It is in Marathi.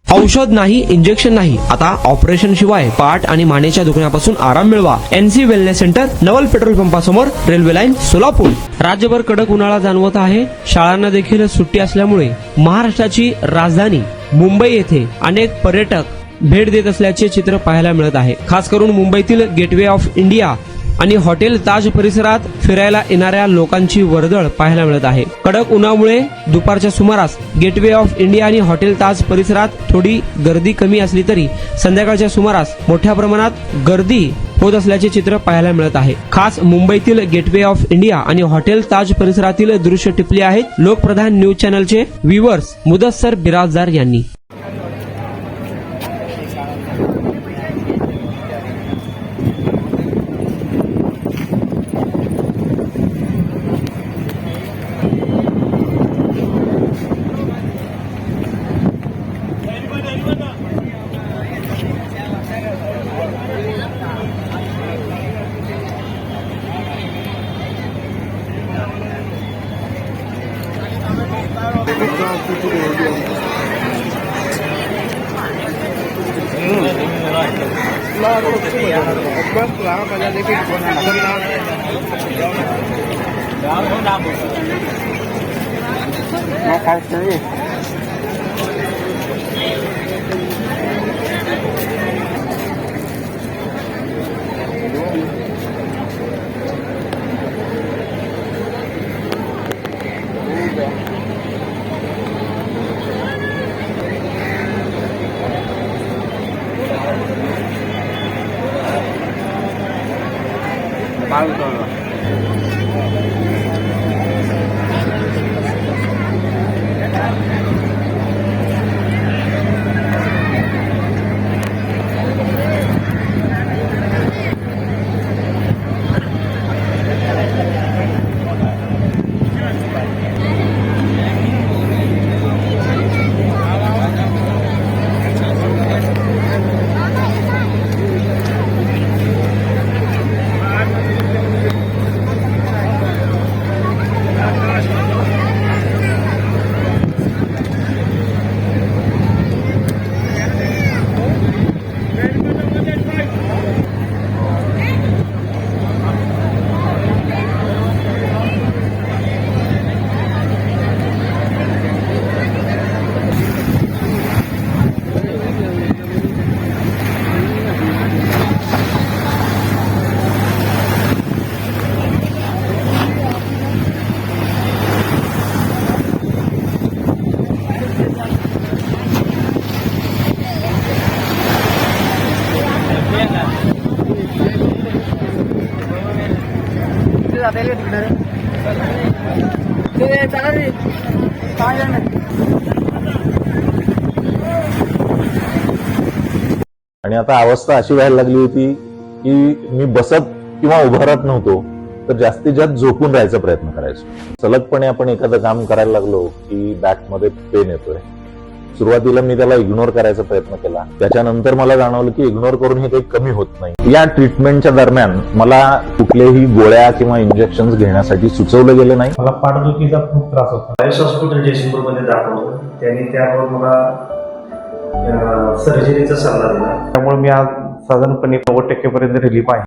औषध नाही, इंजेक्शन नाही, आता ऑपरेशन शिवाय पाठ आणि मानेच्या दुखण्यापासून आराम मिळवा. एनसी वेलनेस सेंटर, नवल पेट्रोल पंपासमोर, रेल्वे लाईन, सोलापूर. राज्यभर कडक उन्हाळा जाणवत आहे. शाळांना देखील सुट्टी असल्यामुळे महाराष्ट्राची राजधानी मुंबई येथे अनेक पर्यटक भेट देत असल्याचे चित्र पाहायला मिळत आहे. खास करून मुंबईतील गेटवे ऑफ इंडिया आणि हॉटेल ताज परिसरात फिरायला येणाऱ्या लोकांची वर्दळ पाहायला मिळत आहे. कडक उन्हामुळे दुपारच्या सुमारास गेटवे ऑफ इंडिया आणि हॉटेल ताज परिसरात थोडी गर्दी कमी असली तरी संध्याकाळच्या सुमारास मोठ्या प्रमाणात गर्दी होत असल्याचे चित्र पाहायला मिळत आहे. खास मुंबईतील गेटवे ऑफ इंडिया आणि हॉटेल ताज परिसरातील दृश्य टिपले आहेत लोकप्रधान न्यूज चॅनलचे व्ह्यूअर्स मुदस्सर बिराजदार यांनी. आणि आता अवस्था अशी व्हायला लागली होती की मी बसत किंवा उभं राहत नव्हतो, तर जास्तीत जास्त झोपून राहायचा प्रयत्न करायचो. सलगपणे आपण एखादं काम करायला लागलो की बॅकमध्ये पेन येतोय. सुरुवातीला मी त्याला इग्नोर करायचा प्रयत्न केला. त्याच्यानंतर मला जाणवलं की इग्नोर करून हे काही कमी होत नाही. या ट्रीटमेंटच्या दरम्यान मला कुठल्याही गोळ्या किंवा इंजेक्शन घेण्यासाठी सुचवलं गेलं नाही. मला पाठदुखीचा खूप त्रास होता. आयुष हॉस्पिटल जयसिंगपूरमध्ये दाखवलं. त्यांनी त्यावर मला सर्जरीचा सल्ला दिला. त्यामुळे मी आज साधारणपणे 90% पर्यंत रिलीफ आहे.